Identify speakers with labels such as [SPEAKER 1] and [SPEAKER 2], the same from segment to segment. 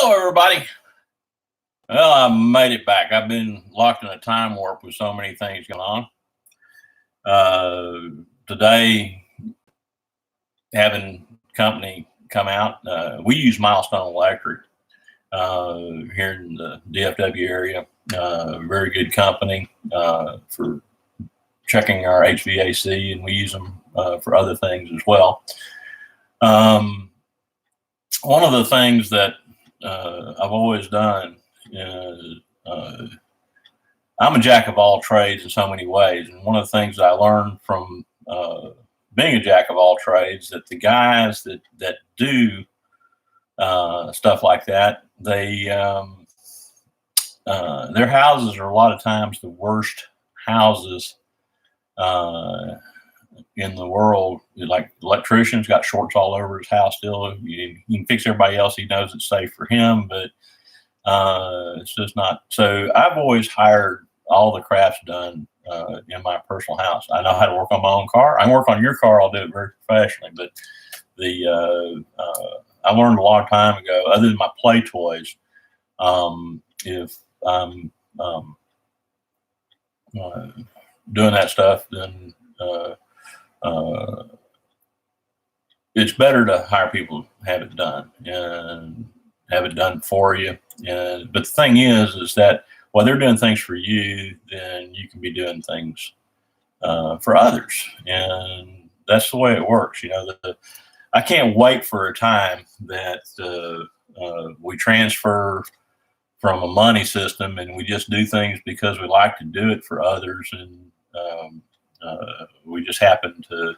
[SPEAKER 1] Hello, everybody. Well, I made it back. I've been locked in a time warp with so many things going on. Today, having company come out, we use Milestone Electric here in the DFW area. Very good company for checking our HVAC, and we use them for other things as well. One of the things that I've always done is I'm a jack of all trades in so many ways. And one of the things that I learned from being a jack of all trades, that the guys that do stuff like that, they their houses are a lot of times the worst houses in the world. Like, electrician's got shorts all over his house still. You can fix everybody else. He knows it's safe for him, but it's just not. So I've always hired all the crafts done in my personal house. I know how to work on my own car. I can work on your car. I'll do it very professionally, but I learned a long time ago, other than my play toys, if I'm doing that stuff, then it's better to hire people to have it done and have it done for you. But the thing is that while they're doing things for you, then you can be doing things for others, and that's the way it works. You know, I can't wait for a time that we transfer from a money system and we just do things because we like to do it for others, and we just happen to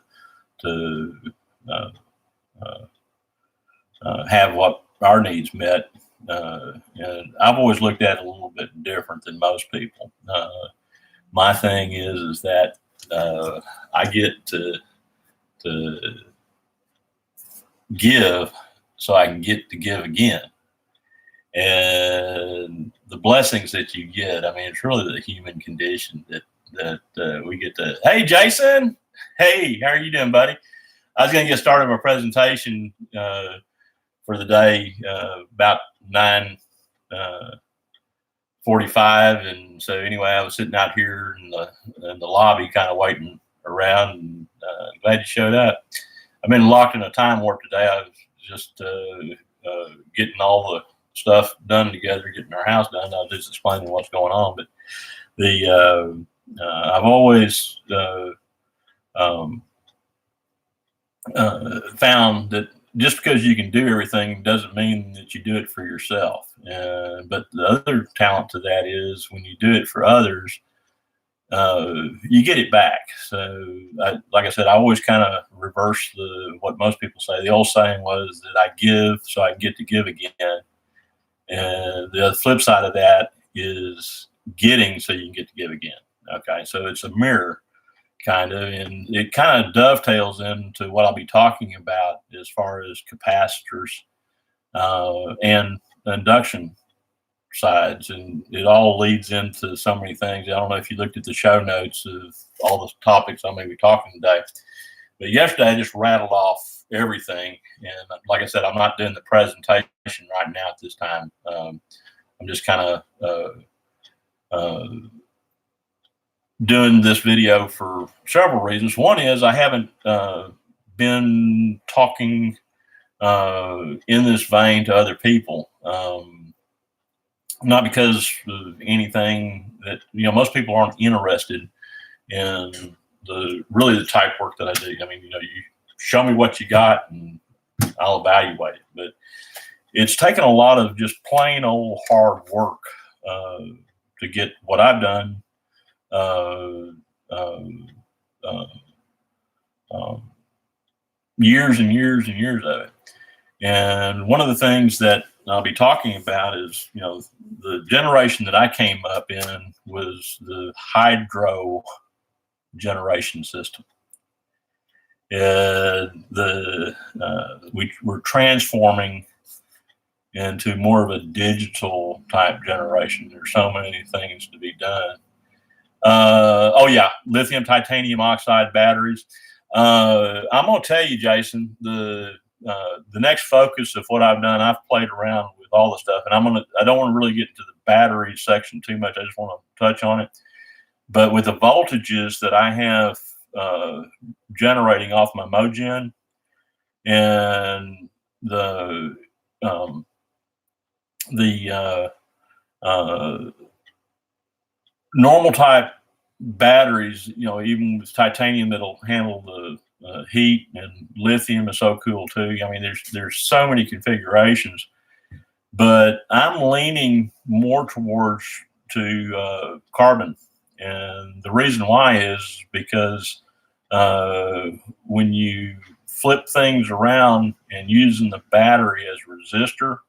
[SPEAKER 1] have what our needs met. And I've always looked at it a little bit different than most people. My thing is that I get to give so I can get to give again. And the blessings that you get, I mean, it's really the human condition that we get to. Hey, Jason. Hey, how are you doing, buddy? I was going to get started my presentation for the day about 9:45, and so anyway, I was sitting out here in the lobby, kind of waiting around, and glad you showed up. I've been locked in a time warp today. I was just getting all the stuff done together, getting our house done. I was just explaining what's going on, but I've always found that just because you can do everything doesn't mean that you do it for yourself. But the other talent to that is when you do it for others, you get it back. So, like I said, I always kind of reverse what most people say. The old saying was that I give so I get to give again. And the flip side of that is getting so you can get to give again. Okay, so it's a mirror, kind of, and it kind of dovetails into what I'll be talking about as far as capacitors and induction sides, and it all leads into so many things. I don't know if you looked at the show notes of all the topics I'm going to be talking today, but yesterday I just rattled off everything, and like I said, I'm not doing the presentation right now at this time. I'm just kind of doing this video for several reasons. One is I haven't been talking in this vein to other people, not because of anything that, you know, most people aren't interested in the type work that I do. I mean, you know, you show me what you got and I'll evaluate it, but it's taken a lot of just plain old hard work to get what I've done. Years and years and years of it. And one of the things that I'll be talking about is, you know, the generation that I came up in was the hydro generation system. We were transforming into more of a digital type generation. There's so many things to be done. Oh yeah, lithium titanium oxide batteries. I'm gonna tell you, Jason, the next focus of what I've done, I've played around with all the stuff. And I don't want to really get into the battery section too much. I just want to touch on it. But with the voltages that I have generating off my Mogen and the normal type batteries, even with titanium that'll handle the heat, and lithium is so cool too. I mean, there's so many configurations, but I'm leaning more towards to carbon, and the reason why is because when you flip things around and using the battery as a resistor,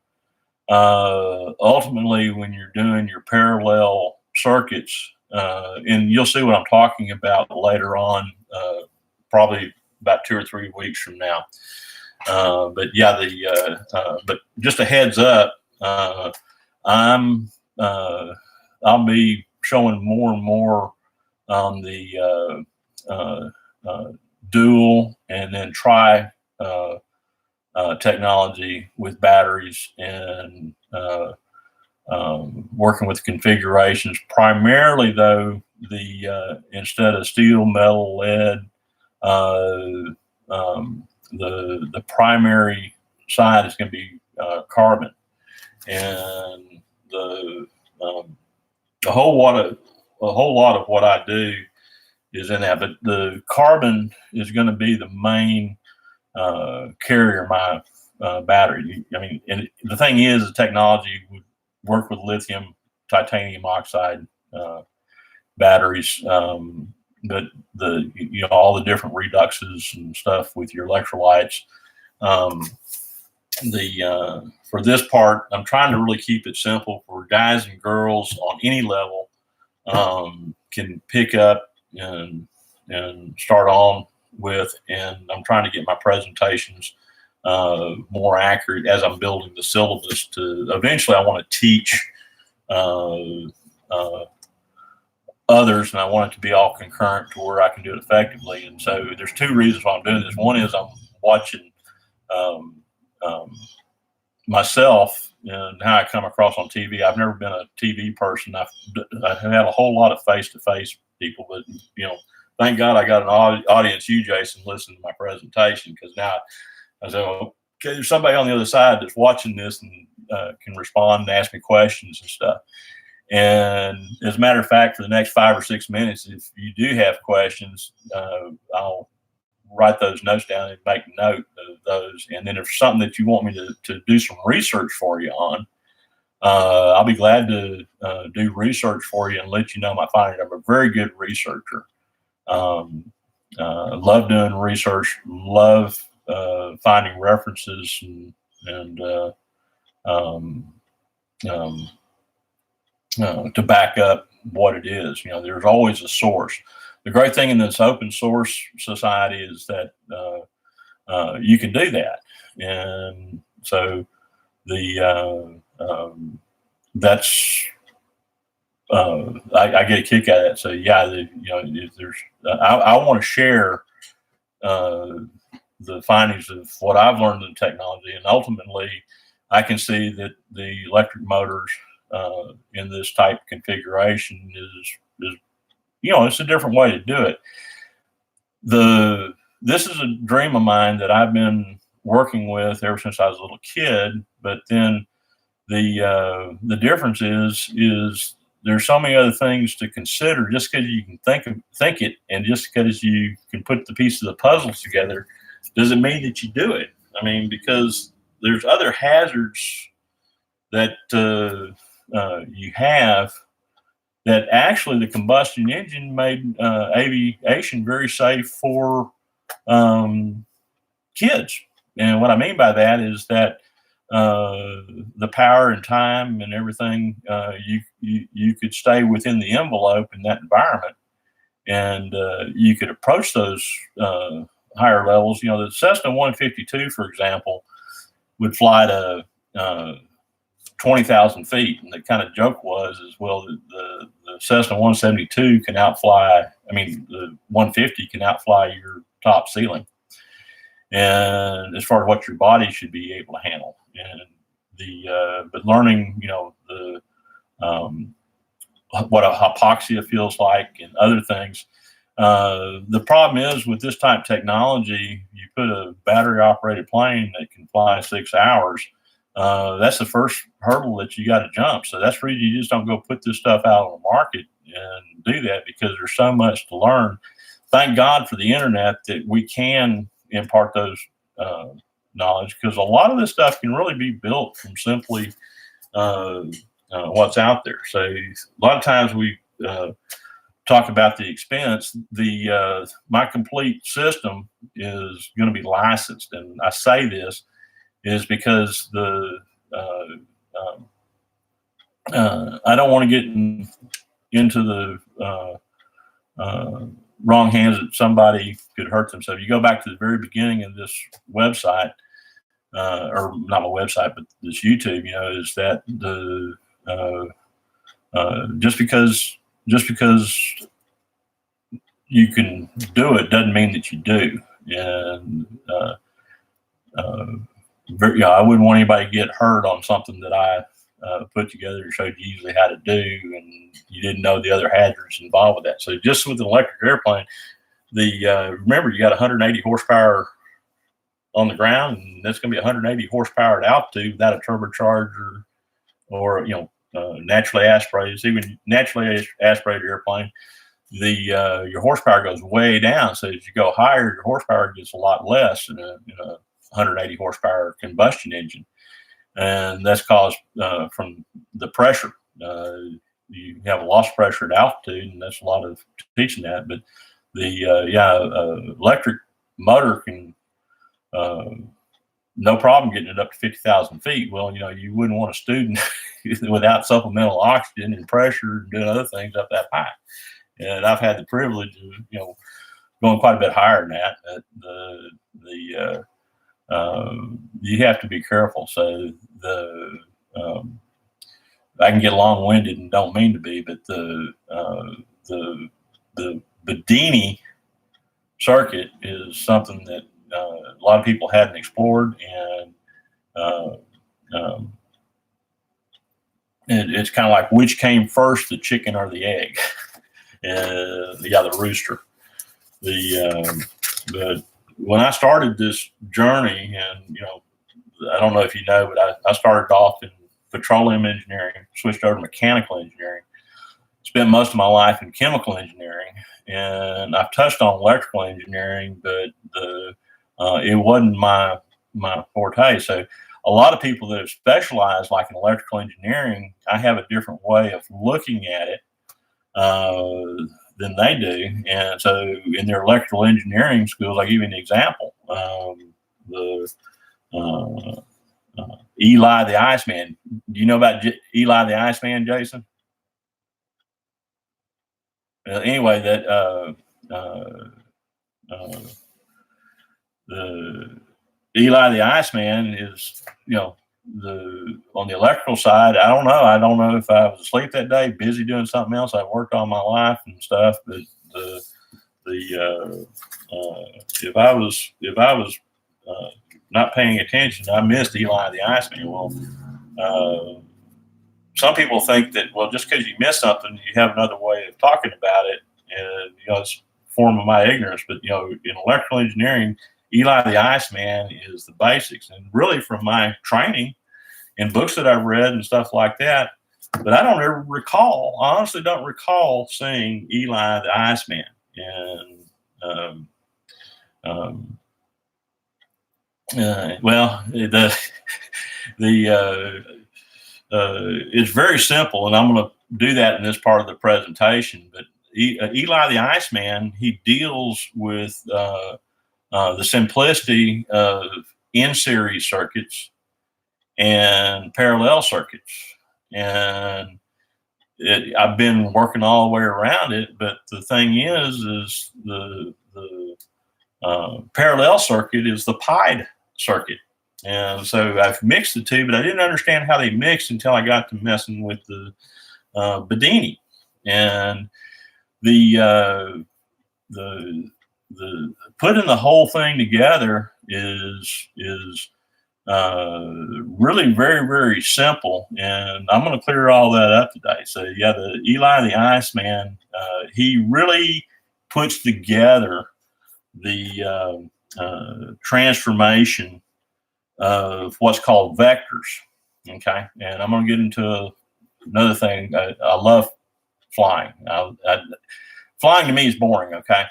[SPEAKER 1] ultimately when you're doing your parallel circuits, and you'll see what I'm talking about later on, probably about 2 or 3 weeks from now. But yeah, but just a heads up, I'll be showing more and more on the dual and then tri technology with batteries, and working with configurations. Primarily, though, instead of steel, metal, lead, the primary side is going to be carbon, and a whole lot of what I do is in that. But the carbon is going to be the main carrier my battery. I mean, and the thing is, the technology would work with lithium, titanium oxide batteries, but all the different reduxes and stuff with your electrolytes. For this part, I'm trying to really keep it simple for guys and girls on any level, can pick up and start on with. And I'm trying to get my presentations more accurate as I'm building the syllabus. To eventually, I want to teach others, and I want it to be all concurrent to where I can do it effectively. And so there's 2 reasons why I'm doing this. One is I'm watching myself and how I come across on TV. I've never been a TV person. I've had a whole lot of face-to-face people, but thank God I got an audience, you, Jason, listen to my presentation, because now I said, okay, there's somebody on the other side that's watching this and can respond and ask me questions and stuff. And as a matter of fact, for the next 5 or 6 minutes, if you do have questions, I'll write those notes down and make note of those. And then if there's something that you want me to do some research for you on, I'll be glad to do research for you and let you know my findings. I'm a very good researcher. Love doing research, love finding references and to back up what it is. There's always a source. The great thing in this open source society is that you can do that, and so that's I get a kick out of that. So yeah, if there's I want to share the findings of what I've learned in technology, and ultimately I can see that the electric motors in this type of configuration is it's a different way to do it. This is a dream of mine that I've been working with ever since I was a little kid. But then the difference is there's so many other things to consider. Just because you can think it, and just because you can put the pieces of the puzzle together, doesn't mean that you do it. I mean, because there's other hazards that you have, that actually the combustion engine made aviation very safe for kids. And what I mean by that is that the power and time and everything, you could stay within the envelope in that environment, and you could approach those higher levels. The Cessna 152, for example, would fly to 20,000 feet, and the kind of joke was, well, the Cessna 172 can outfly. I mean, the 150 can outfly your top ceiling, and as far as what your body should be able to handle. And but learning, what a hypoxia feels like and other things. The problem is with this type of technology, you put a battery operated plane that can fly 6 hours. That's the first hurdle that you got to jump. So that's where you just don't go put this stuff out on the market and do that, because there's so much to learn. Thank God for the internet that we can impart those knowledge, because a lot of this stuff can really be built from simply what's out there. So a lot of times we talk about the expense. My complete system is going to be licensed, and I say this is because I don't want to get into the wrong hands that somebody could hurt themselves. You go back to the very beginning of this website, or not a website, but this YouTube, is that just because you can do it doesn't mean that you do. And I wouldn't want anybody to get hurt on something that I put together and showed you usually how to do, and you didn't know the other hazards involved with that. So just with an electric airplane, remember, you got 180 horsepower on the ground, and that's going to be 180 horsepower at altitude without a turbocharger or naturally aspirated. Even naturally aspirated airplane, your horsepower goes way down. So as you go higher, your horsepower gets a lot less in a 180 horsepower combustion engine, and that's caused from the pressure. You have a loss of pressure at altitude, and that's a lot of teaching that. But the electric motor can no problem getting it up to 50,000 feet. Well, you wouldn't want a student without supplemental oxygen and pressure and doing other things up that high. And I've had the privilege of going quite a bit higher than that. You have to be careful. So I can get long-winded and don't mean to be, but the Bedini circuit is something that a lot of people hadn't explored, and it's kind of like, which came first, the chicken or the egg? The rooster. But when I started this journey, and I don't know if you know, but I started off in petroleum engineering, switched over to mechanical engineering, spent most of my life in chemical engineering, and I've touched on electrical engineering, but it wasn't my forte. So a lot of people that have specialized, like in electrical engineering, I have a different way of looking at it than they do. And so in their electrical engineering schools, I'll give you an example. Eli the Iceman. Do you know about Eli the Iceman, Jason? Anyway, the Eli the Iceman is, on the electrical side, I don't know if I was asleep that day, busy doing something else. I worked all my life and stuff, but if I was not paying attention, I missed Eli the Iceman. Well, some people think that, well, just because you miss something, you have another way of talking about it, and it's a form of my ignorance. But in electrical engineering, Eli the Iceman is the basics, and really from my training and books that I've read and stuff like that. But I don't ever recall. I honestly don't recall seeing Eli the Iceman. And it's very simple, and I'm going to do that in this part of the presentation. But Eli the Iceman, he deals with the simplicity of in-series circuits and parallel circuits. And I've been working all the way around it, but the thing is the parallel circuit is the pied circuit. And so I've mixed the two, but I didn't understand how they mixed until I got to messing with the Bedini. And the putting the whole thing together is really very, very simple. And I'm going to clear all that up today. So yeah, the Eli the Iceman, he really puts together the transformation of what's called vectors. Okay, and I'm going to get into another thing. I love flying. Flying to me is boring. Okay,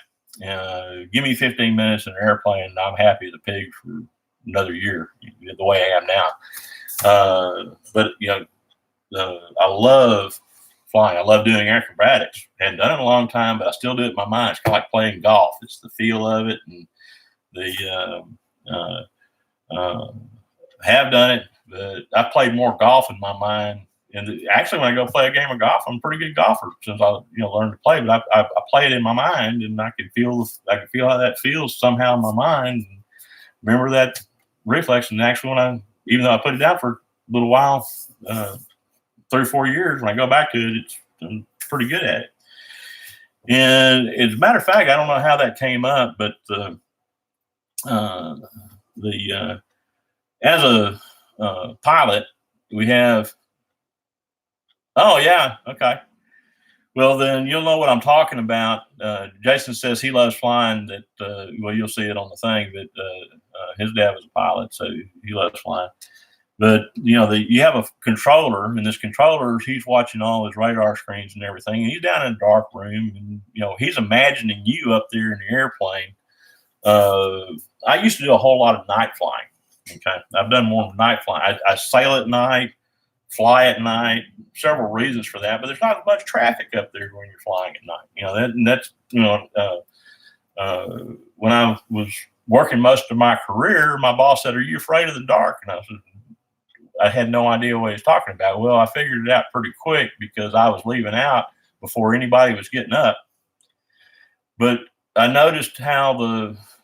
[SPEAKER 1] give me 15 minutes in an airplane, and I'm happy as a pig for another year, the way I am now. But you know, I love flying. I love doing acrobatics. Hadn't done it in a long time, but I still do it in my mind. It's kind of like playing golf. It's the feel of it, and the have done it. But I played more golf in my mind. And actually, when I go play a game of golf, I'm a pretty good golfer since I learned to play. But I play it in my mind, and I can feel how that feels somehow in my mind. And remember that reflex. And actually, even though I put it down for a little while, 3 or 4 years, when I go back to it, I'm pretty good at it. And as a matter of fact, I don't know how that came up, but as a pilot, we have. Oh yeah, okay. Well, then you'll know what I'm talking about. Jason says he loves flying. That well, you'll see it on the thing. That his dad was a pilot, so he loves flying. But you have a controller, and this controller, he's watching all his radar screens and everything. And he's down in a dark room, and he's imagining you up there in the airplane. I used to do a whole lot of night flying. Okay, I've done more night flying. I sail at night, fly at night. Several reasons for that, but there's not much traffic up there when you're flying at night. That's when I was working most of my career, my boss said, "Are you afraid of the dark?" And I said, I had no idea what he was talking about. Well, I figured it out pretty quick because I was leaving out before anybody was getting up. But I noticed how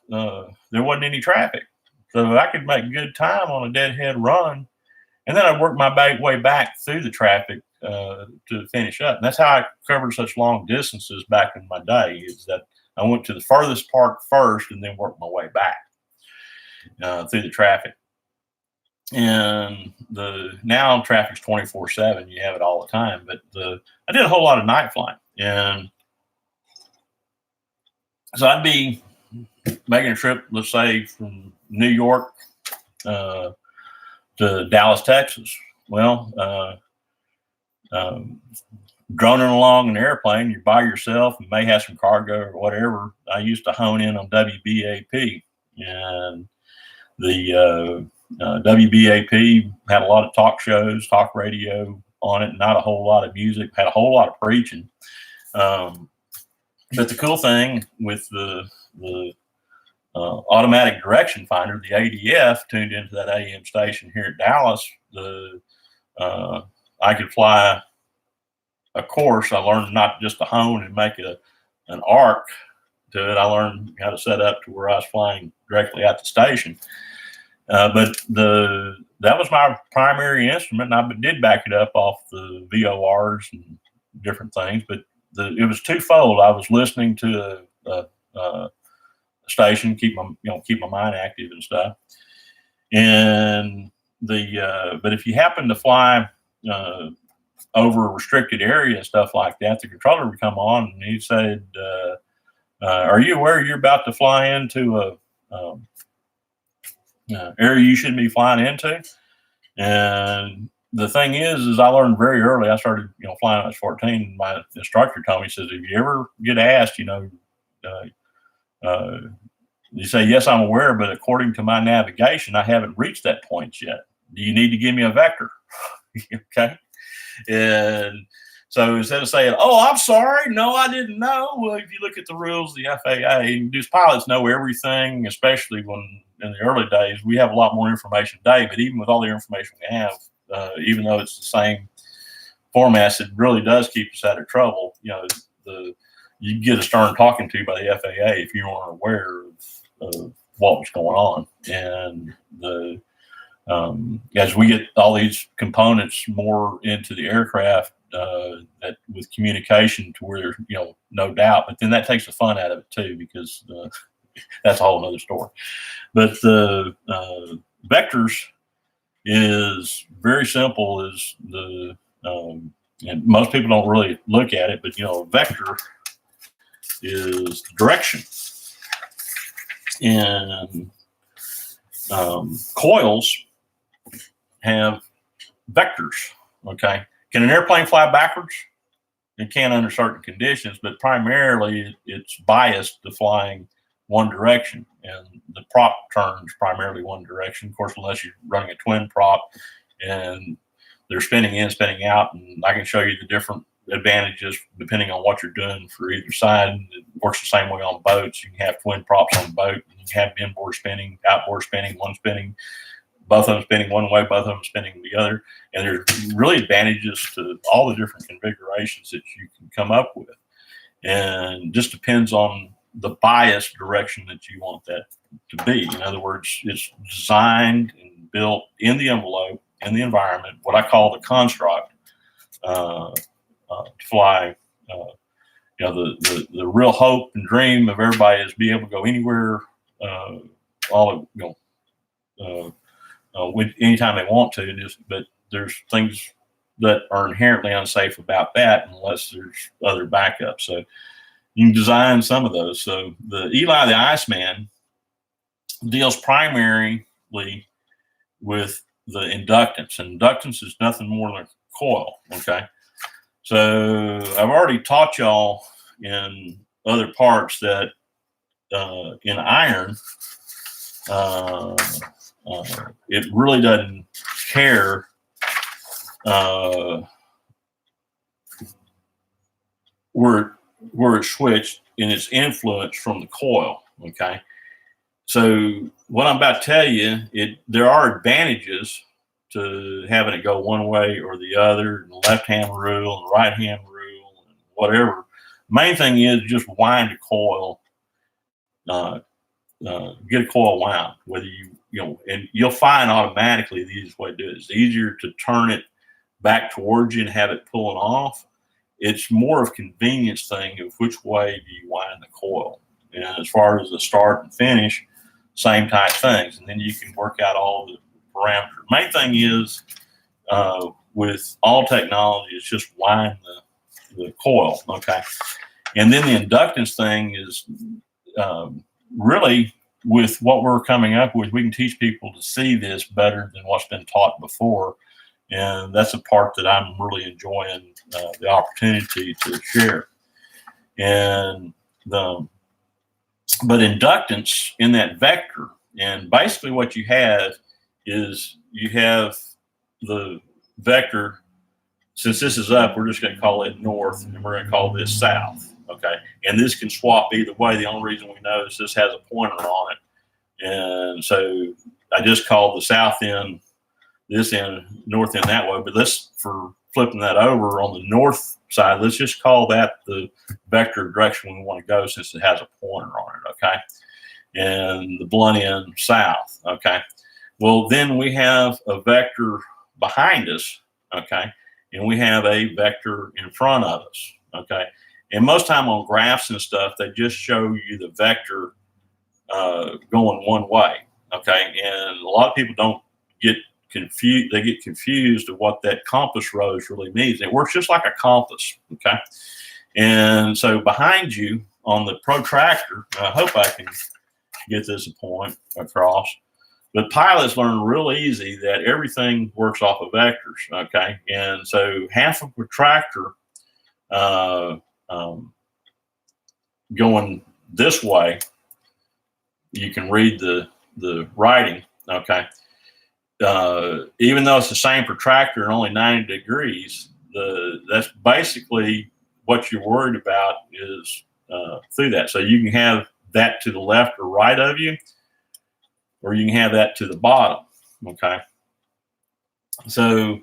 [SPEAKER 1] there wasn't any traffic, so I could make good time on a deadhead run. And then I worked my way back through the traffic to finish up. And that's how I covered such long distances back in my day, is that I went to the furthest part first and then worked my way back through the traffic. And now traffic's 24/7. You have it all the time. But I did a whole lot of night flying. And so I'd be making a trip, let's say, from New York to Dallas, Texas. Well, droning along in an airplane, you're by yourself, you may have some cargo or whatever. I used to hone in on WBAP, and the WBAP had a lot of talk shows, talk radio on it, not a whole lot of music, had a whole lot of preaching. But the cool thing with the automatic direction finder, the ADF, tuned into that AM station here at Dallas, I could fly a course. I learned not just to hone and make an arc to it. I learned how to set up to where I was flying directly at the station. But that was my primary instrument, and I did back it up off the VORs and different things. But it was twofold. I was listening to a station, keep my mind active and stuff. And but if you happen to fly over a restricted area and stuff like that, the controller would come on and he said, "Are you aware you're about to fly into a area you shouldn't be flying into?" And the thing is I learned very early. I started flying when I was 14. My instructor told me, he says, if you ever get asked, you say, "Yes, I'm aware, but according to my navigation, I haven't reached that point yet. Do you need to give me a vector?" Okay. And so instead of saying, "Oh, I'm sorry, no, I didn't know," well, if you look at the rules, the FAA, these pilots know everything, especially when in the early days, we have a lot more information today, but even with all the information we have, even though it's the same format, it really does keep us out of trouble. You get a stern talking to by the FAA if you aren't aware of what was going on. And as we get all these components more into the aircraft, that with communication to where there's no doubt, but then that takes the fun out of it too, because that's a whole other story. But the vectors is very simple. Is and most people don't really look at it, but a vector is direction. And coils have vectors. Okay, can an airplane fly backwards? It can under certain conditions, but primarily it's biased to flying one direction, and the prop turns primarily one direction. Of course, unless you're running a twin prop and they're spinning in, spinning out, and I can show you the different advantages depending on what you're doing for either side. It works the same way on boats. You can have twin props on a boat, and you can have inboard spinning, outboard spinning, one spinning, both of them spinning one way, both of them spinning the other. And there's really advantages to all the different configurations that you can come up with. And just depends on the bias direction that you want that to be. In other words, it's designed and built in the envelope, in the environment, what I call the construct, to fly. The real hope and dream of everybody is be able to go anywhere, anytime they want to. But there's things that are inherently unsafe about that unless there's other backups. So you can design some of those. So the Eli the Iceman deals primarily with the inductance. And inductance is nothing more than a coil, okay? So I've already taught y'all in other parts that in iron, it really doesn't care where it's switched in its influence from the coil, okay? So what I'm about to tell you, there are advantages to having it go one way or the other, and the left-hand rule and the right-hand rule and whatever. Main thing is just wind a coil, get a coil wound, whether and you'll find automatically the easiest way to do it. It's easier to turn it back towards you and have it pulling off. It's more of a convenience thing of which way do you wind the coil. And as far as the start and finish, same type things. And then you can work out all the parameters. Main thing is with all technology, it's just wind the coil, okay? And then the inductance thing is really with what we're coming up with, we can teach people to see this better than what's been taught before. And that's a part that I'm really enjoying the opportunity to share. And but inductance in that vector, and basically what you have is you have the vector. Since this is up, we're just going to call it north, and we're going to call this south, okay? And this can swap either way. The only reason we know is this has a pointer on it. And so I just called the south end this end, north end that way. But for flipping that over on the north side, let's just call that the vector direction we want to go since it has a pointer on it, okay? And the blunt end south, okay? Well, then we have a vector behind us, okay? And we have a vector in front of us, okay? And most time on graphs and stuff, they just show you the vector going one way, okay? And a lot of people don't get confused. They get confused of what that compass rose really means. It works just like a compass, okay? And so behind you on the protractor, I hope I can get this point across, but pilots learn real easy that everything works off of vectors, okay? And so half a protractor going this way, you can read the writing, okay? Even though it's the same protractor and only 90 degrees, that's basically what you're worried about is through that. So you can have that to the left or right of you, or you can have that to the bottom, okay? So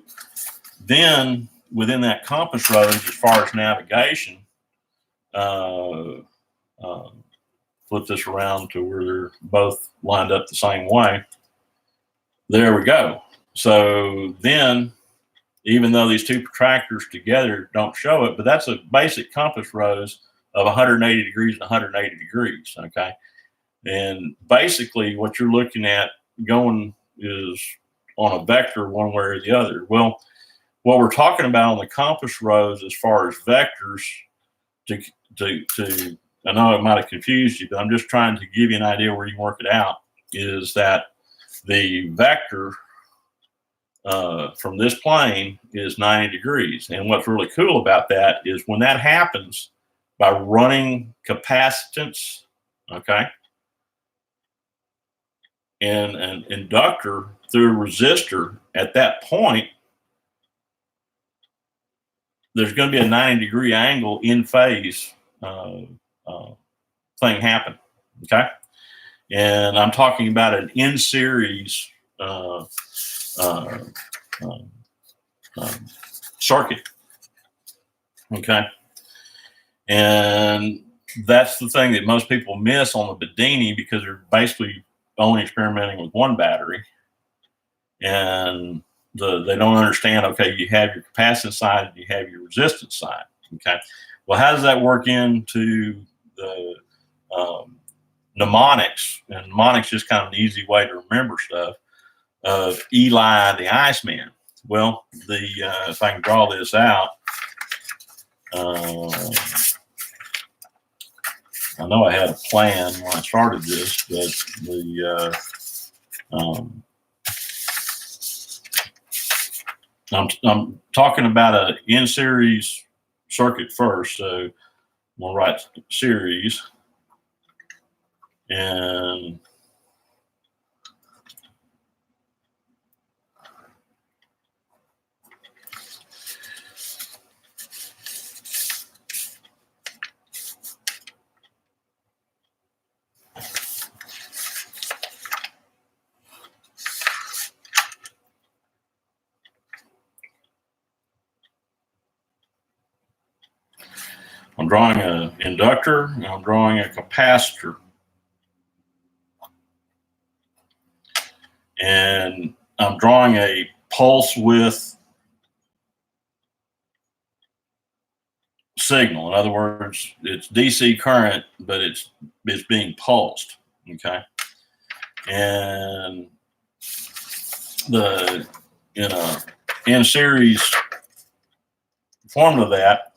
[SPEAKER 1] then within that compass rose, as far as navigation, flip this around to where they're both lined up the same way. There we go. So then, even though these two protractors together don't show it, but that's a basic compass rose of 180 degrees and 180 degrees, okay? And basically what you're looking at going is on a vector one way or the other. Well, what we're talking about on the compass rose as far as vectors, to I know it might have confused you, but I'm just trying to give you an idea where you can work it out, is that the vector from this plane is 90 degrees. And what's really cool about that is when that happens, by running capacitance, okay, and an inductor through a resistor, at that point, there's going to be a 90-degree angle in phase thing happen, okay? And I'm talking about an in-series circuit, okay? And that's the thing that most people miss on the Bedini, because they're basically only experimenting with one battery, and they don't understand, okay, you have your capacitance side and you have your resistance side, okay? Well, how does that work into the mnemonics? And mnemonics is kind of an easy way to remember stuff, of Eli the Iceman. Well, if I can draw this out, I know I had a plan when I started this, but I'm talking about an in-series circuit first. So I'm going to write series, and I'm drawing an inductor, and I'm drawing a capacitor. And I'm drawing a pulse width signal. In other words, it's DC current, but it's being pulsed, okay? And in a in-series form of that,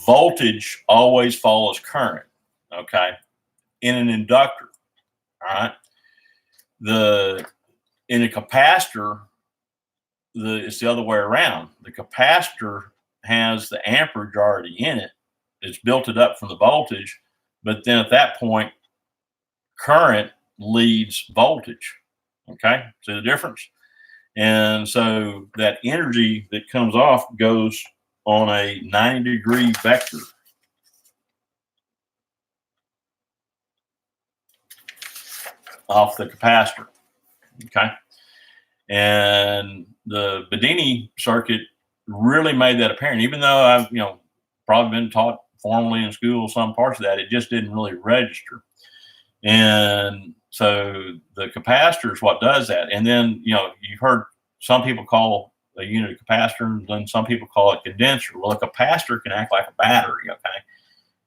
[SPEAKER 1] voltage always follows current, okay, in an inductor, all right? In a capacitor, it's the other way around. The capacitor has the amperage already in it. It's built it up from the voltage, but then at that point, current leads voltage, okay? See the difference? And so that energy that comes off goes on a 90-degree vector. Off the capacitor, okay? And the Bedini circuit really made that apparent, even though I've, probably been taught formally in school some parts of that, it just didn't really register. And so the capacitor is what does that. And then, you've heard some people call a unit of capacitor, and then some people call it condenser. Well, a capacitor can act like a battery, okay,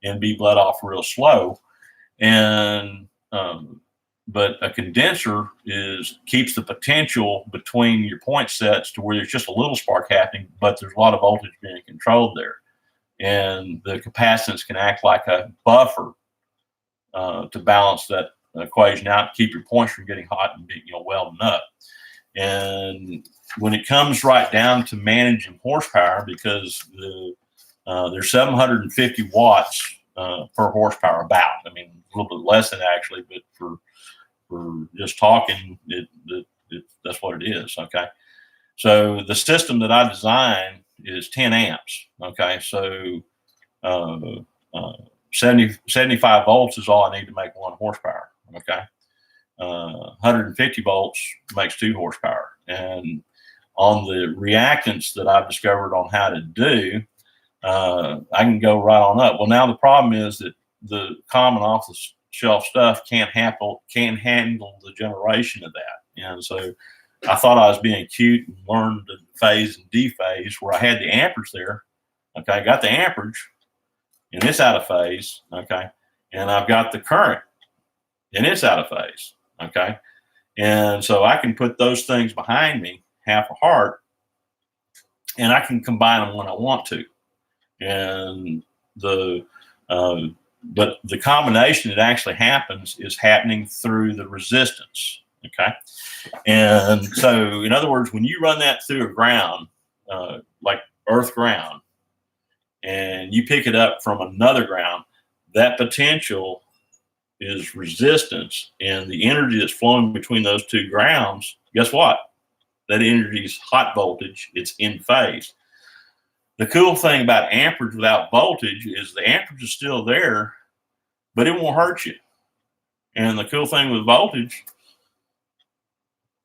[SPEAKER 1] and be bled off real slow. And but a condenser keeps the potential between your point sets to where there's just a little spark happening, but there's a lot of voltage being controlled there. And the capacitance can act like a buffer to balance that equation out, keep your points from getting hot and welding up. And when it comes right down to managing horsepower, because there's 750 watts per horsepower, about. I mean, a little bit less than actually, but for just talking, that's what it is. Okay, so the system that I designed is 10 amps. Okay, so 75 volts is all I need to make 1 horsepower. Okay, 150 volts makes 2 horsepower. And on the reactance that I've discovered on how to do, I can go right on up. Well, now the problem is that the common off-the-shelf stuff can't handle the generation of that. And so I thought I was being cute and learned the phase and dephase where I had the amperage there. Okay, I got the amperage, and it's out of phase. Okay, and I've got the current, and it's out of phase. Okay, And so I can put those things behind me, half a heart, and I can combine them when I want to. And but the combination that actually happens is happening through the resistance. Okay. And so, in other words, when you run that through a ground, like earth ground, and you pick it up from another ground, that potential is resistance, and the energy that's flowing between those two grounds, guess what? That energy is hot voltage. It's in phase. The cool thing about amperage without voltage is the amperage is still there, but it won't hurt you. And the cool thing with voltage,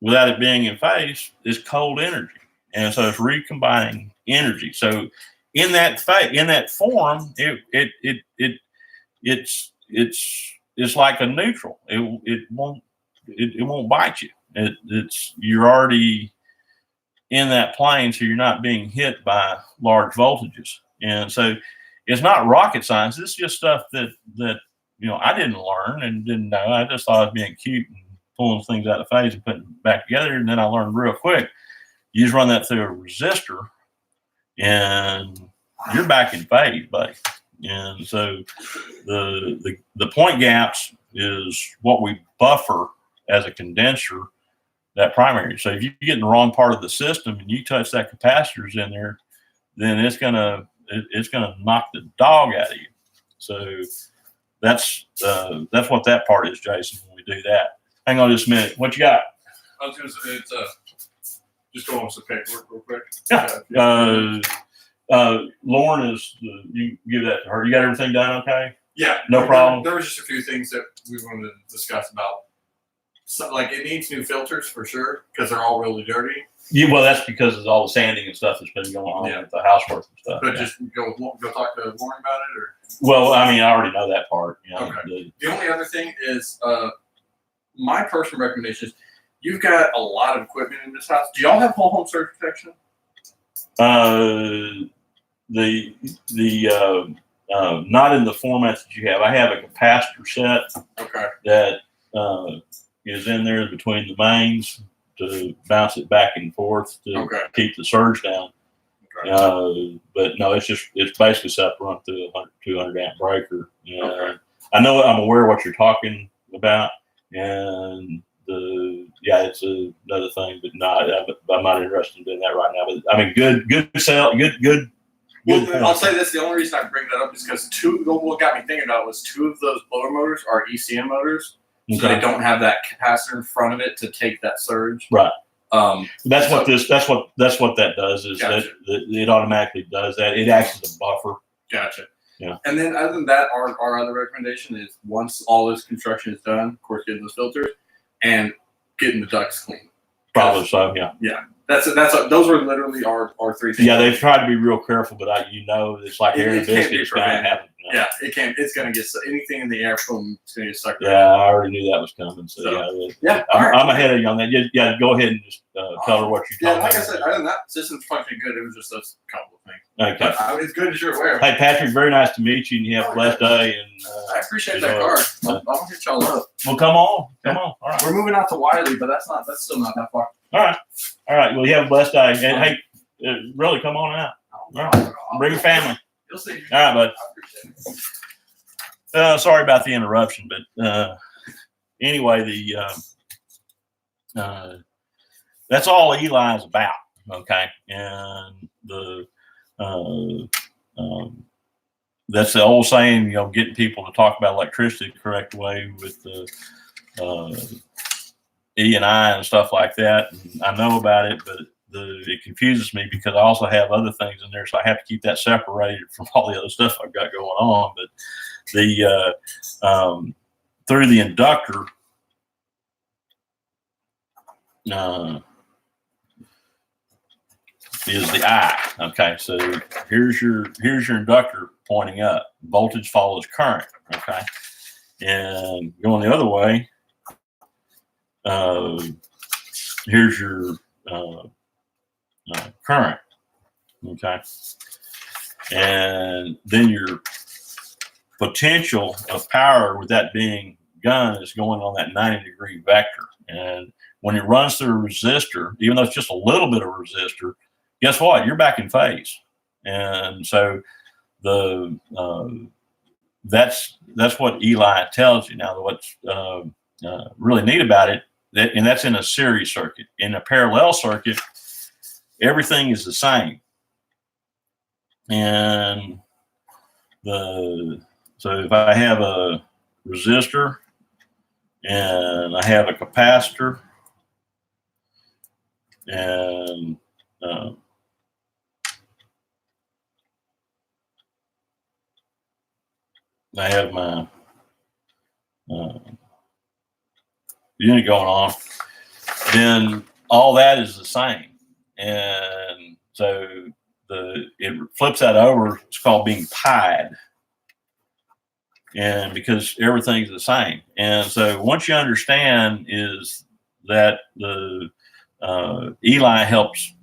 [SPEAKER 1] without it being in phase, is cold energy. And so it's recombining energy. So in that form, it's like a neutral. It won't bite you. You're already in that plane, so you're not being hit by large voltages. And so it's not rocket science. It's just stuff that I didn't learn and didn't know. I just thought I was being cute and pulling things out of phase and putting them back together. And then I learned real quick. You just run that through a resistor, and you're back in phase, buddy. And so the point gaps is what we buffer as a condenser, that primary. So if you get in the wrong part of the system and you touch that capacitor's in there, then it's gonna knock the dog out of you. So that's what that part is, Jason, when we do that. Hang on just a minute. What you got?
[SPEAKER 2] I was gonna say it's just go on some paperwork real quick.
[SPEAKER 1] Yeah. Lauren you give that to her. You got everything done okay?
[SPEAKER 2] Yeah.
[SPEAKER 1] No problem.
[SPEAKER 2] There was just a few things that we wanted to discuss about. So, like, it needs new filters for sure because they're all really dirty.
[SPEAKER 1] Yeah, well, that's because of all the sanding and stuff that's been going on with the housework and stuff.
[SPEAKER 2] But just go talk to Lauren about it, or.
[SPEAKER 1] Well, I mean, I already know that part.
[SPEAKER 2] Okay. The only other thing is, my personal recommendation is, you've got a lot of equipment in this house. Do y'all have whole home surge protection?
[SPEAKER 1] Not in the format that you have. I have a capacitor set.
[SPEAKER 2] Okay.
[SPEAKER 1] That is in there between the mains to bounce it back and forth to keep the surge down. Okay. But no, it's basically set up to run through a 200 amp breaker. Okay. I'm aware of what you're talking about, and it's another thing, but I'm not interested in doing that right now. But I mean, good sale, good.
[SPEAKER 2] Well, I'll say this: the only reason I bring that up is because what got me thinking about it was two of those blower motors are ECM motors, so they don't have that capacitor in front of it to take that surge.
[SPEAKER 1] Right. That's what that does is that it automatically does that. It acts as a buffer.
[SPEAKER 2] Gotcha.
[SPEAKER 1] Yeah.
[SPEAKER 2] And then other than that, our other recommendation is once all this construction is done, of course, getting those filters and getting the ducts clean.
[SPEAKER 1] Probably so. Yeah.
[SPEAKER 2] Yeah. Those are literally our three things.
[SPEAKER 1] Yeah, they've tried to be real careful, but it's like air and biscuit. It's going to happen.
[SPEAKER 2] Yeah, it can't. It's going to get anything in the air from it's going to get sucked.
[SPEAKER 1] Yeah, I already knew that was coming. So I'm ahead of you on that. Yeah, go ahead and just tell her what you're talking about.
[SPEAKER 2] Like I said, other than that, system's functioning good. It was just a couple of things.
[SPEAKER 1] Okay.
[SPEAKER 2] But, it's good as you're aware.
[SPEAKER 1] Hey, Patrick, very nice to meet you, and you have a blessed day. And
[SPEAKER 2] I appreciate that card. I'll hit y'all up.
[SPEAKER 1] Well, come on. All right.
[SPEAKER 2] We're moving out to Wiley, but that's still not that far.
[SPEAKER 1] All right. Well, you have a blessed day, and hey, really, come on out. All right. Bring your family.
[SPEAKER 2] You'll see.
[SPEAKER 1] All right, bud. Sorry about the interruption, but anyway, that's all Eli is about. Okay, and that's the old saying, getting people to talk about electricity the correct way with the E and I and stuff like that. And I know about it, but it confuses me because I also have other things in there, so I have to keep that separated from all the other stuff I've got going on. But through the inductor, is the I. Okay, so here's your inductor pointing up. Voltage follows current. Okay, and going the other way, here's your current. Okay, and then your potential of power with that being gun is going on that 90-degree vector. And when it runs through a resistor, even though it's just a little bit of a resistor, guess what? You're back in phase. And so that's what Eli tells you. Now, what's really neat about it, and that's in a series circuit. In a parallel circuit, everything is the same. And so if I have a resistor and I have a capacitor and I have my unit going on, then all that is the same. And so it flips that over. It's called being pied. And because everything's the same. And so once you understand is that the Eli helps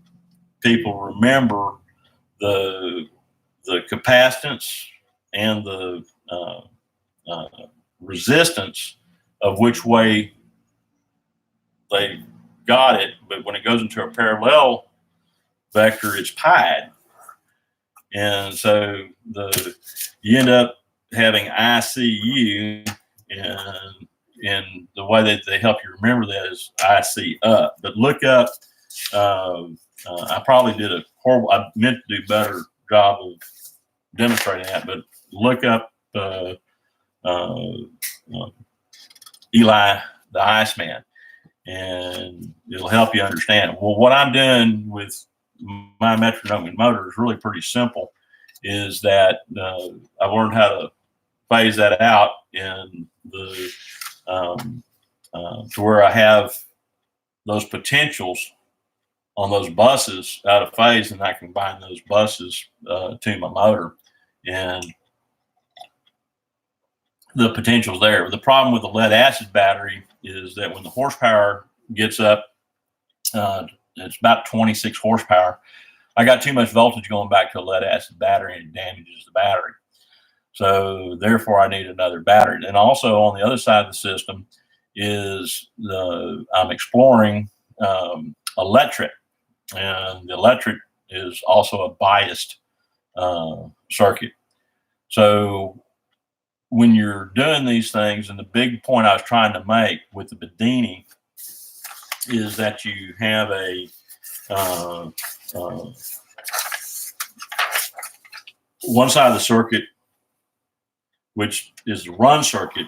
[SPEAKER 1] people remember the capacitance and the resistance of which way they got it, but when it goes into a parallel vector, it's pied. And so you end up having ICU, and the way that they help you remember that is IC up. But look up, I probably did a horrible, I meant to do better job of demonstrating that, but look up Eli, the Iceman, and it'll help you understand. Well, what I'm doing with my Metronomic motor is really pretty simple, is that I've learned how to phase that out in the to where I have those potentials on those buses out of phase, and I can bind those buses to my motor, and the potential's there. The problem with the lead acid battery is that when the horsepower gets up, it's about 26 horsepower. I got too much voltage going back to a lead acid battery, and it damages the battery. So therefore I need another battery. And also on the other side of the system is I'm exploring electric, and the electric is also a biased circuit. So when you're doing these things, and the big point I was trying to make with the Bedini is that you have a one side of the circuit, which is the run circuit,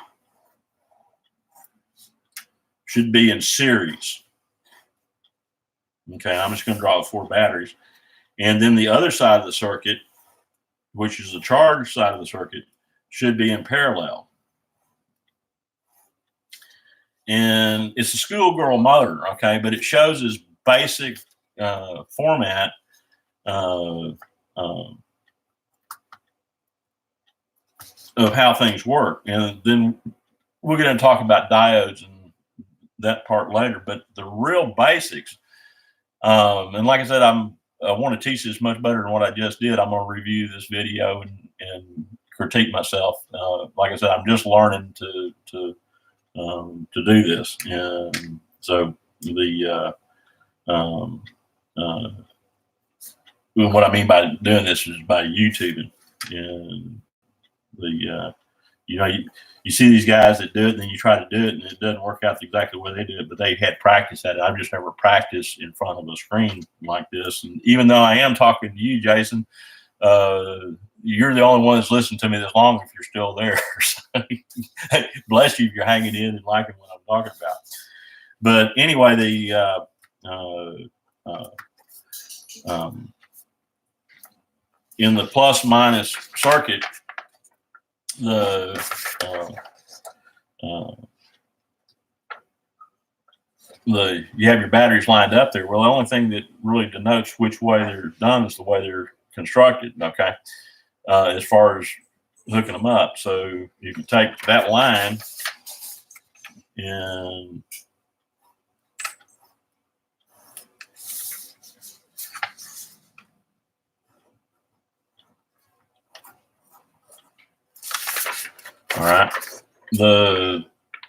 [SPEAKER 1] should be in series. Okay, I'm just going to draw 4 batteries. And then the other side of the circuit, which is the charge side of the circuit, should be in parallel. And it's a schoolgirl motor, okay, but it shows this basic format of how things work. And then we're going to talk about diodes and that part later, but the real basics. And like I said, I want to teach this much better than what I just did. I'm going to review this video and critique myself. Like I said, I'm just learning to do this. And so what I mean by doing this is by YouTubing. And you see these guys that do it, and then you try to do it, and it doesn't work out exactly the way they do it, but they had practice at it. I've just never practiced in front of a screen like this. And even though I am talking to you, Jason, you're the only one that's listened to me this long if you're still there. So, bless you if you're hanging in and liking what I'm talking about. But anyway, in the plus minus circuit, you have your batteries lined up there. Well, the only thing that really denotes which way they're done is the way they're constructed, okay, as far as hooking them up. So you can take that line and all right, the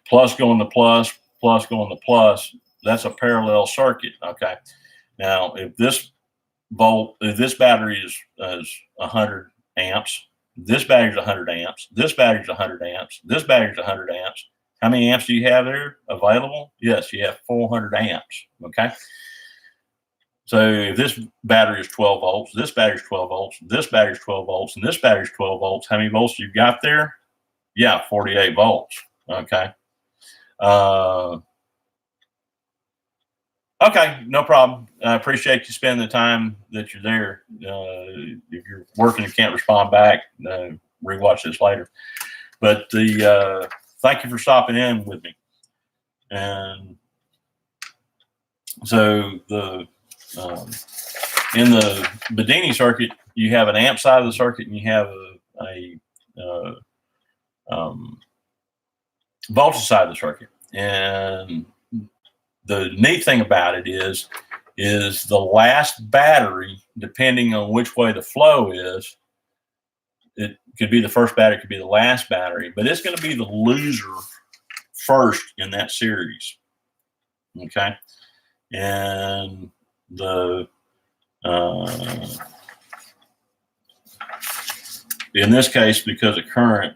[SPEAKER 1] plus going to plus, plus going to plus, that's a parallel circuit. Okay. Now, if this battery is 100 amps, this battery is 100 amps, this battery is 100 amps, this battery is 100 amps. How many amps do you have there available? Yes, you have 400 amps. Okay. So if this battery is 12 volts, this battery is 12 volts, this battery is 12 volts, and this battery is 12 volts, how many volts you've got there? Yeah, 48 volts. Okay. Okay, no problem. I appreciate you spending the time that you're there. If you're working and can't respond back, rewatch this later. But thank you for stopping in with me. And so in the Bedini circuit, you have an amp side of the circuit, and you have a voltage side of the circuit. And the neat thing about it is the last battery, depending on which way the flow is, it could be the first battery, it could be the last battery, but it's going to be the loser first in that series. Okay. And in this case, because of current,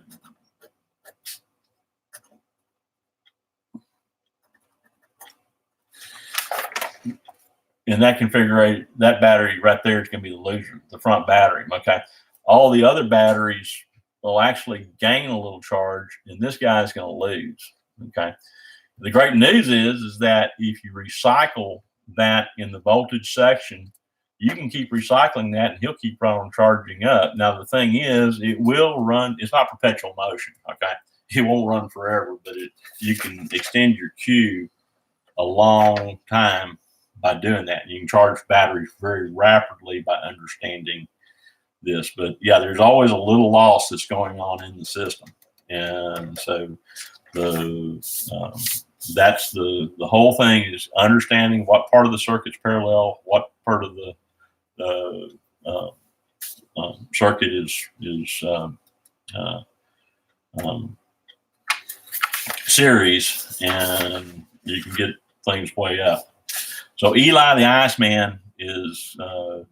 [SPEAKER 1] in that configuration, that battery right there is going to be the loser, the front battery. Okay. All the other batteries will actually gain a little charge, and this guy is going to lose. Okay. The great news is that if you recycle that in the voltage section, you can keep recycling that and he'll keep on charging up. Now, the thing is, it will run, it's not perpetual motion. Okay. It won't run forever, but you can extend your queue a long time by doing that. You can charge batteries very rapidly by understanding this. But yeah, there's always a little loss that's going on in the system. And so that's the whole thing, is understanding what part of the circuit's parallel, what part of the circuit is series, and you can get things way up. So Eli the Iceman is your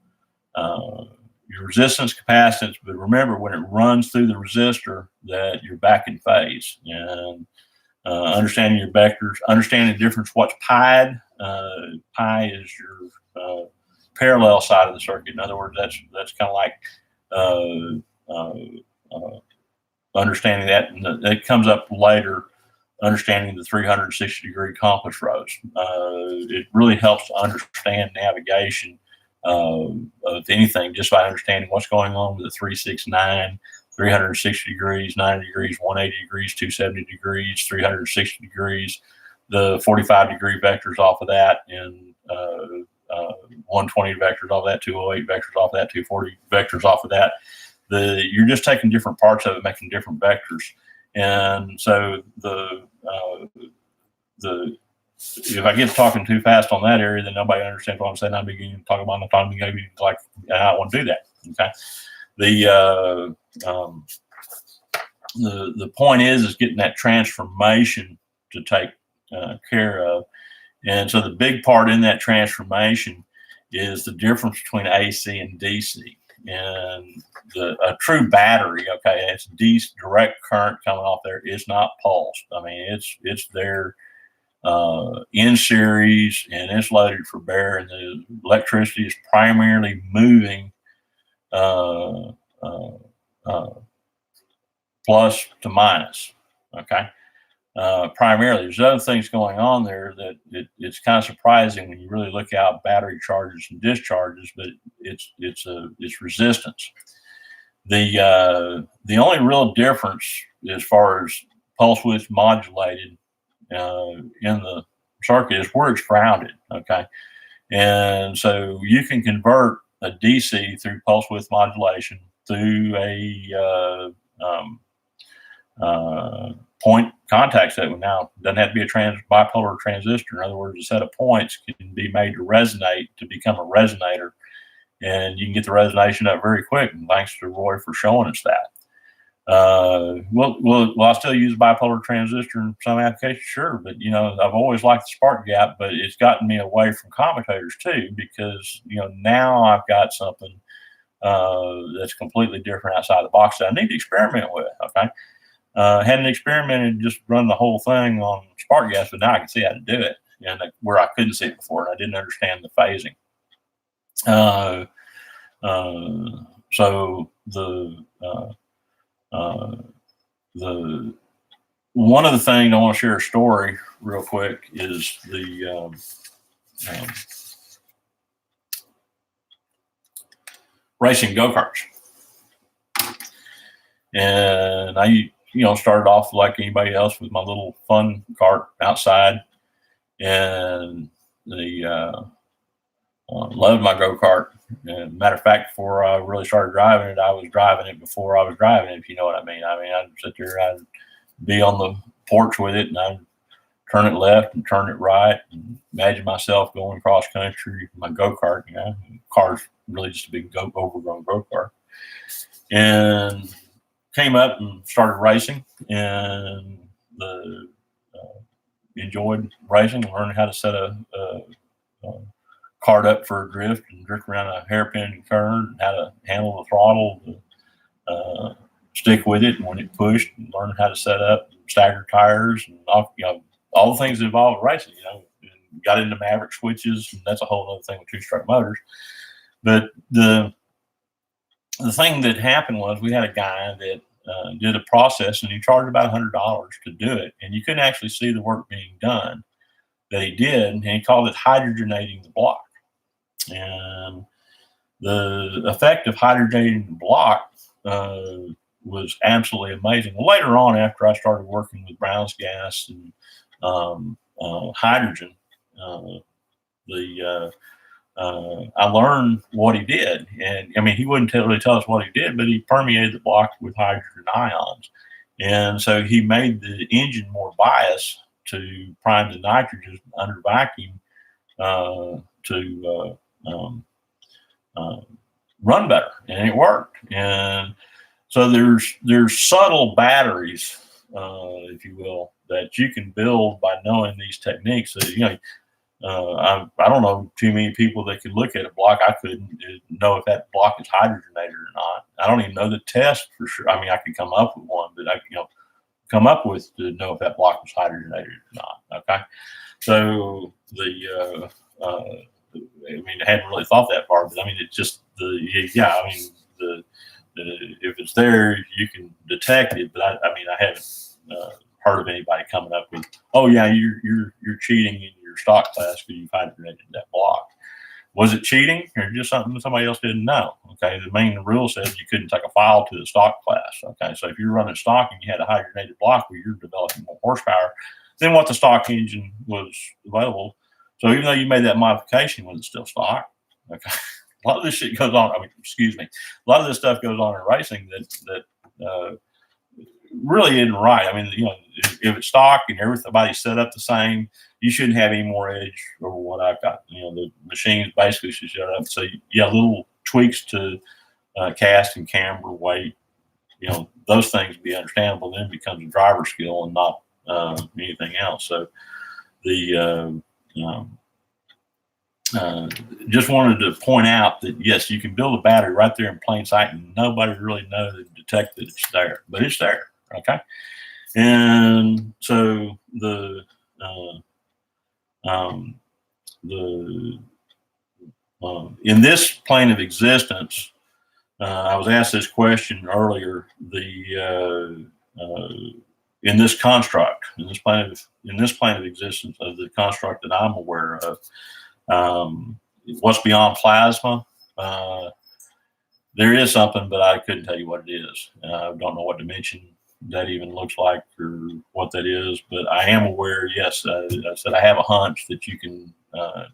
[SPEAKER 1] resistance, capacitance, but remember, when it runs through the resistor, that you're back in phase. And understanding your vectors, understanding the difference. What's pi'd? Pi is your parallel side of the circuit. In other words, that's kind of like understanding that, and it comes up later. Understanding the 360-degree compass rose. It really helps to understand navigation of anything just by understanding what's going on with the 369, 360 degrees, 90 degrees, 180 degrees, 270 degrees, 360 degrees, the 45-degree vectors off of that, and 120 vectors off of that, 208 vectors off of that, 240 vectors off of that. You're just taking different parts of it, making different vectors. And so if I get talking too fast on that area, then nobody understands what I'm saying. I'm beginning to talk about autonomy, like I don't want to do that. Okay. The point is getting that transformation to take care of. And so the big part in that transformation is the difference between AC and DC. And a true battery, okay, it's direct current coming off there. It's not pulsed. I mean, it's there in series, and it's loaded for bear, and the electricity is primarily moving plus to minus. Okay. Primarily, there's other things going on there that it's kind of surprising when you really look out battery charges and discharges, but it's resistance. The only real difference as far as pulse width modulated in the circuit is where it's grounded. Okay, and so you can convert a DC through pulse width modulation through a point contact set. Now, it doesn't have to be a bipolar transistor. In other words, a set of points can be made to resonate to become a resonator, and you can get the resonation up very quick. And thanks to Roy for showing us that. Will I still use bipolar transistor in some applications? Sure, but I've always liked the spark gap, but it's gotten me away from commutators too, because now I've got something that's completely different outside the box that I need to experiment with. Okay, hadn't experimented, just run the whole thing on spark gaps, but now I can see how to do it, and where I couldn't see it before, and I didn't understand the phasing. So the one of the things I want to share a story real quick is the racing go-karts. And I started off like anybody else with my little fun cart outside, and loved my go-kart. And matter of fact, before I really started driving it, I was driving it before I was driving it, if you know what I mean. I'd sit there, I'd be on the porch with it, and I'd turn it left and turn it right, and imagine myself going cross country, my go-kart. The car's really just a big overgrown go-kart. And came up and started racing, and enjoyed racing, learning how to set a cart up for a drift and drift around a hairpin curve, and how to handle the throttle, stick with it, and when it pushed, and learn how to set up stagger tires, and all the things involved in racing. And got into Maverick switches, and that's a whole other thing with two-stroke motors. But the thing that happened was, we had a guy that did a process, and he charged about $100 to do it, and you couldn't actually see the work being done that he did, and he called it hydrogenating the block. And the effect of hydrogenating the block was absolutely amazing. Well, later on, after I started working with Brown's gas and hydrogen, I learned what he did. And I mean, he wouldn't really tell us what he did, but he permeated the block with hydrogen ions. And so he made the engine more biased to prime the nitrogen under vacuum to run better, and it worked. And so there's subtle batteries, if you will, that you can build by knowing these techniques. So, I don't know too many people that could look at a block. I couldn't know if that block is hydrogenated or not. I don't even know the test for sure. I mean, I could come up with one, but I come up with to know if that block was hydrogenated or not. Okay, so I mean, I hadn't really thought that far, but I mean, it's just if it's there, you can detect it. But I mean, I haven't heard of anybody coming up with, oh yeah, you're cheating in your stock class because you've hydrogenated that block. Was it cheating, or just something somebody else didn't know? Okay, the main rule says you couldn't take a file to the stock class. Okay, so if you're running stock and you had a hydrogenated block where you're developing more horsepower than what the stock engine was available, so even though you made that modification, was it still stock? Okay, a lot of this shit goes on. I mean, excuse me, a lot of this stuff goes on in racing that really isn't right. I mean, if it's stock and everybody's set up the same, you shouldn't have any more edge over what I've got. The machines basically should shut up. So little tweaks to cast and camber, weight, those things be understandable. Then it becomes a driver skill and not anything else. So just wanted to point out that yes, you can build a battery right there in plain sight, and nobody really knows to detect that it's there, but it's there. Okay, and so in this plane of existence, I was asked this question earlier. In this construct, in this plane of existence of the construct that I'm aware of, what's beyond plasma? There is something, but I couldn't tell you what it is. I don't know what dimension that even looks like or what that is, but I am aware, yes, I said I have a hunch that you can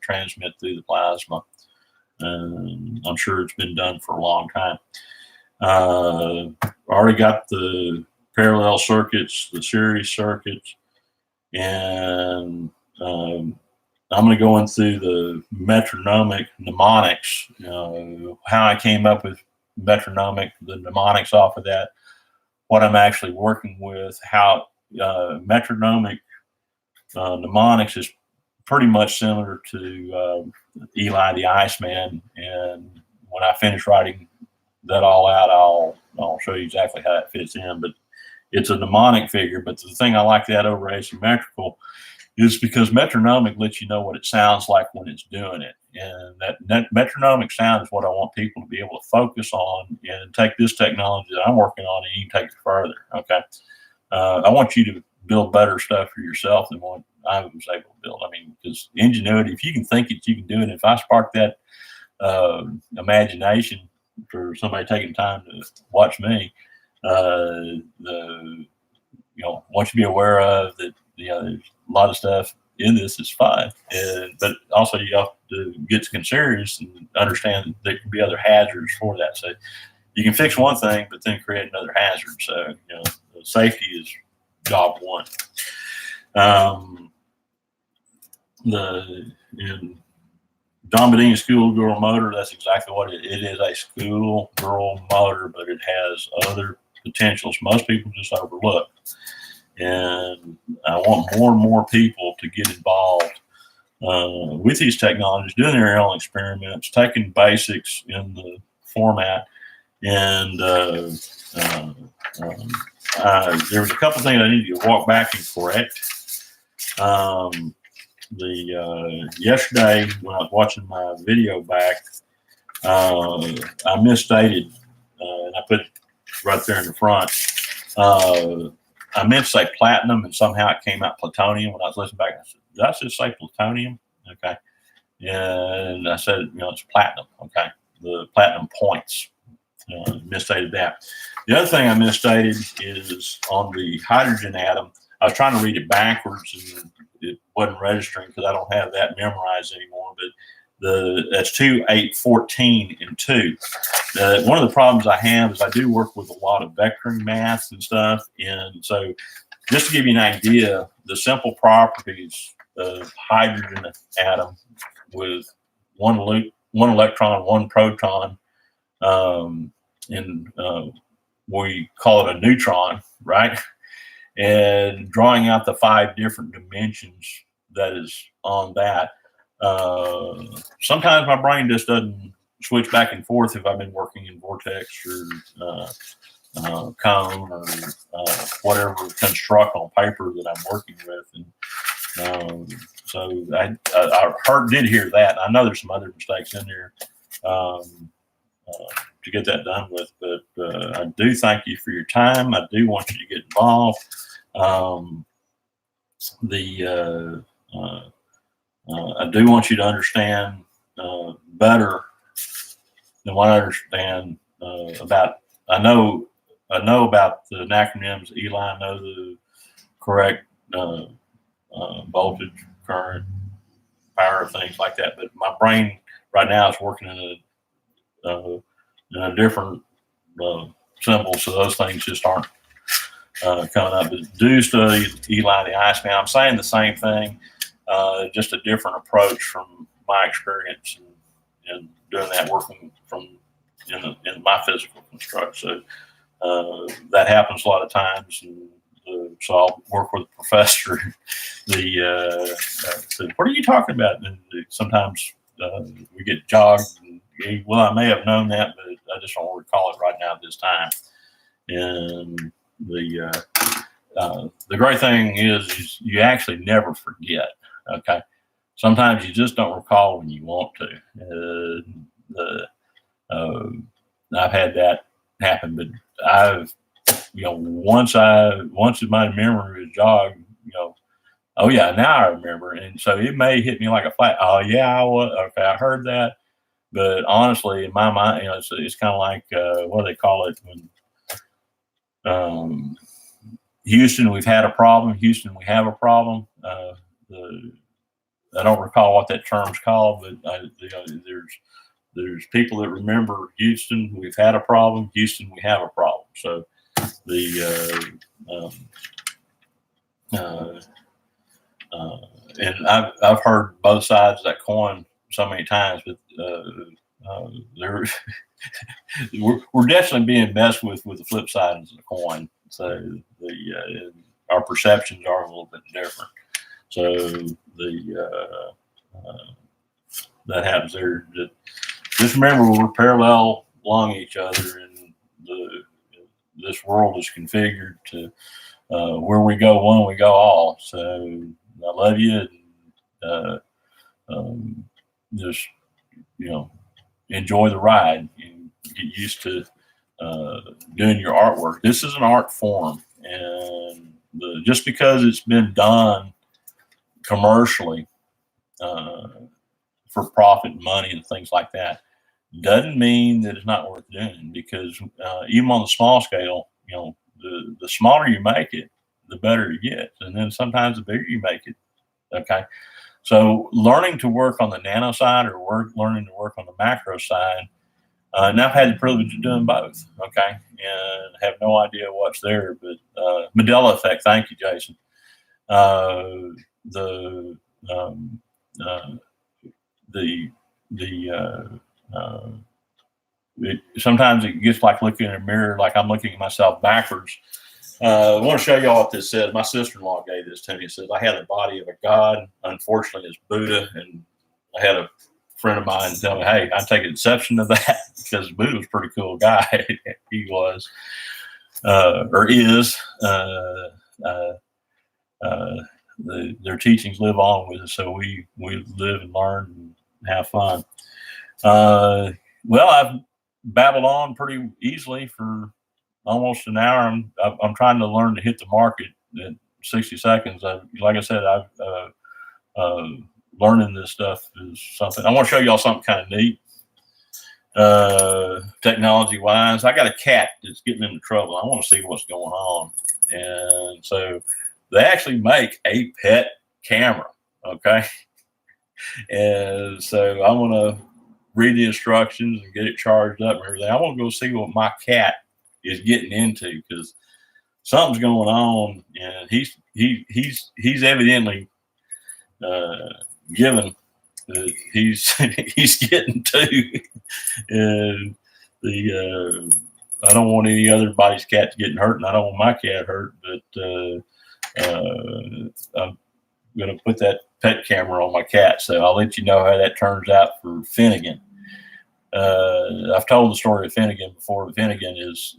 [SPEAKER 1] transmit through the plasma. I'm sure it's been done for a long time. I already got the parallel circuits, the series circuits, and I'm going to go into the Metronomic Mnemonics, how I came up with Metronomic, the mnemonics off of that. what I'm actually working with, how Metronomic Mnemonics is pretty much similar to Eli the Iceman. And when I finish writing that all out, I'll show you exactly how that fits in. But it's a mnemonic figure. But the thing I like that over asymmetrical is because Metronomic lets you know what it sounds like when it's doing it. And that metronomic sound is what I want people to be able to focus on and take this technology that I'm working on and you can take it further. Okay. I want you to build better stuff for yourself than what I was able to build. I mean, because ingenuity, if you can think it, you can do it. If I spark that imagination for somebody taking time to watch me, want you to be aware of that, there's a lot of stuff in this is fun, but also you have to get serious and understand that there can be other hazards for that. So you can fix one thing, but then create another hazard. So, safety is job one. In Don Bedini schoolgirl motor, that's exactly what it is, a schoolgirl motor, but it has other potentials most people just overlook. And I want more and more people to get involved with these technologies, doing their own experiments, taking basics in the format. And there was a couple things I needed to walk back and correct. Yesterday when I was watching my video back, I misstated, and I put it right there in the front. I meant to say platinum, and somehow it came out plutonium. When I was listening back, I said, did I just say plutonium? Okay. And I said, it's platinum. Okay. The platinum points. Misstated that. The other thing I misstated is on the hydrogen atom. I was trying to read it backwards, and it wasn't registering because I don't have that memorized anymore. But that's 2, 8, 14, and 2. One of the problems I have is I do work with a lot of vectoring math and stuff. And so just to give you an idea, the simple properties of hydrogen atom with one electron, one proton, and we call it a neutron, right? And drawing out the 5 different dimensions that is on that. Sometimes my brain just doesn't switch back and forth if I've been working in vortex or cone or whatever construct on paper that I'm working with. And so I did hear that. I know there's some other mistakes in there to get that done with, but I do thank you for your time. I do want you to get involved. I do want you to understand better than what I understand about. I know about the acronyms. Eli, I know the correct voltage, current, power, things like that. But my brain right now is working in a different symbol, so those things just aren't coming up. But do study Eli the Iceman. I'm saying the same thing, just a different approach from my experience and doing that, working from in my physical construct. So that happens a lot of times, and so I'll work with a professor. Said, what are you talking about? And sometimes we get jogged. And, well, I may have known that, but I just don't recall it right now at this time. And the great thing is you actually never forget. Okay, sometimes you just don't recall when you want to. I've had that happen, but I've once my memory is jogged, oh yeah, now I remember, and so it may hit me like a flat. Oh yeah, I heard that, but honestly, in my mind, it's kind of like what do they call it when Houston, we've had a problem. Houston, we have a problem. I don't recall what that term's called, but there's people that remember Houston, we've had a problem. Houston, we have a problem. So and I've heard both sides of that coin so many times, but we're definitely being messed with the flip side of the coin. So our perceptions are a little bit different. So that happens there. Just remember, we're parallel along each other, and this world is configured to where we go one, we go all. So I love you, and just enjoy the ride and get used to doing your artwork. This is an art form, and just because it's been done commercially for profit and money and things like that doesn't mean that it's not worth doing, because even on the small scale, the smaller you make it, the better it gets, and then sometimes the bigger you make it. Okay, so learning to work on the nano side or learning to work on the macro side, and I've had the privilege of doing both. Okay, and have no idea what's there, but Mandela effect. Thank you, Jason. Sometimes it gets like looking in a mirror, like I'm looking at myself backwards. I want to show y'all what this says. My sister-in-law gave this to me. It says, I have the body of a god. Unfortunately, it's Buddha. And I had a friend of mine tell me, hey, I take exception to that, because Buddha was a pretty cool guy. He was, or is. Their teachings live on with us, so we live and learn and have fun. Well, I've babbled on pretty easily for almost an hour. I'm trying to learn to hit the market at 60 seconds. Like I said, learning this stuff is something. I want to show y'all something kind of neat. Technology wise, I got a cat that's getting into trouble. I want to see what's going on, and so they actually make a pet camera. Okay, and so I'm gonna read the instructions and get it charged up and everything. I want to go see what my cat is getting into, because something's going on, and he's evidently given that he's getting to, and I don't want any other body's cat getting hurt, and I don't want my cat hurt, but I'm gonna put that pet camera on my cat, so I'll let you know how that turns out for Finnegan. I've told the story of Finnegan before, but Finnegan is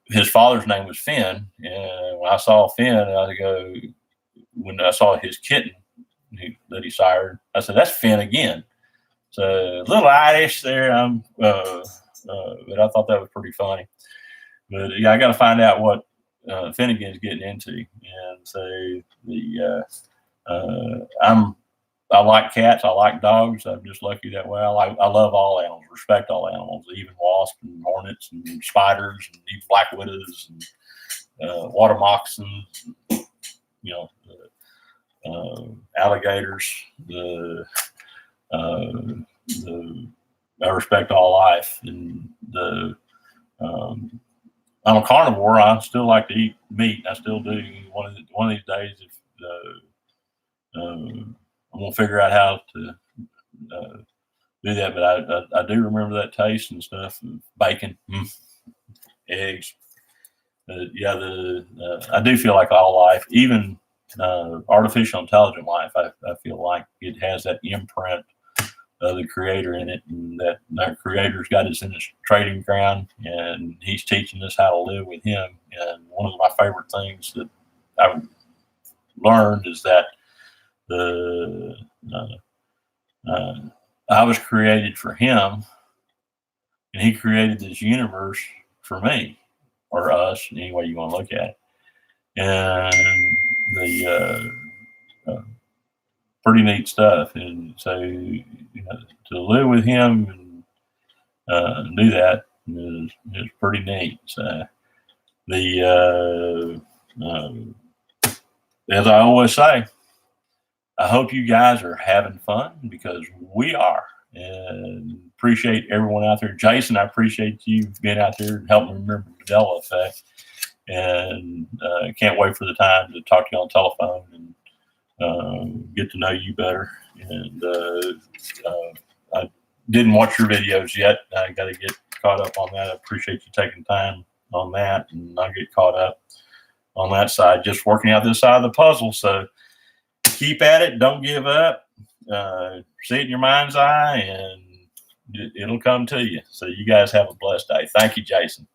[SPEAKER 1] his father's name was Finn, and when I saw Finn, when I saw his kitten that he sired, I said, that's Finn again. So a little Irish there, but I thought that was pretty funny. But yeah, I got to find out what Finnegan's getting into, and so I like cats. I like dogs. I'm just lucky that way. I love all animals, respect all animals, even wasps and hornets and spiders and even black widows and water moccasins, alligators. I respect all life, and I'm a carnivore. I still like to eat meat. I still do. One of these days, if I'm gonna figure out how to do that, but I do remember that taste and stuff. Bacon, eggs. Yeah, I do feel like all life, even artificial intelligent life, I feel like it has that imprint of the creator in it, and that creator's got us in his trading ground, and he's teaching us how to live with him. And one of my favorite things that I've learned is that I was created for him, and he created this universe for me, or us, any way you want to look at it. And pretty neat stuff. And so, to live with him and do that is pretty neat. So as I always say, I hope you guys are having fun, because we are, and appreciate everyone out there. Jason, I appreciate you being out there and helping me remember the Mandela effect, and can't wait for the time to talk to you on the telephone and get to know you better. And I didn't watch your videos yet. I got to get caught up on that. I appreciate you taking time on that, and I'll get caught up on that side, just working out this side of the puzzle. So keep at it. Don't give up. See it in your mind's eye, and it'll come to you. So you guys have a blessed day. Thank you, Jason.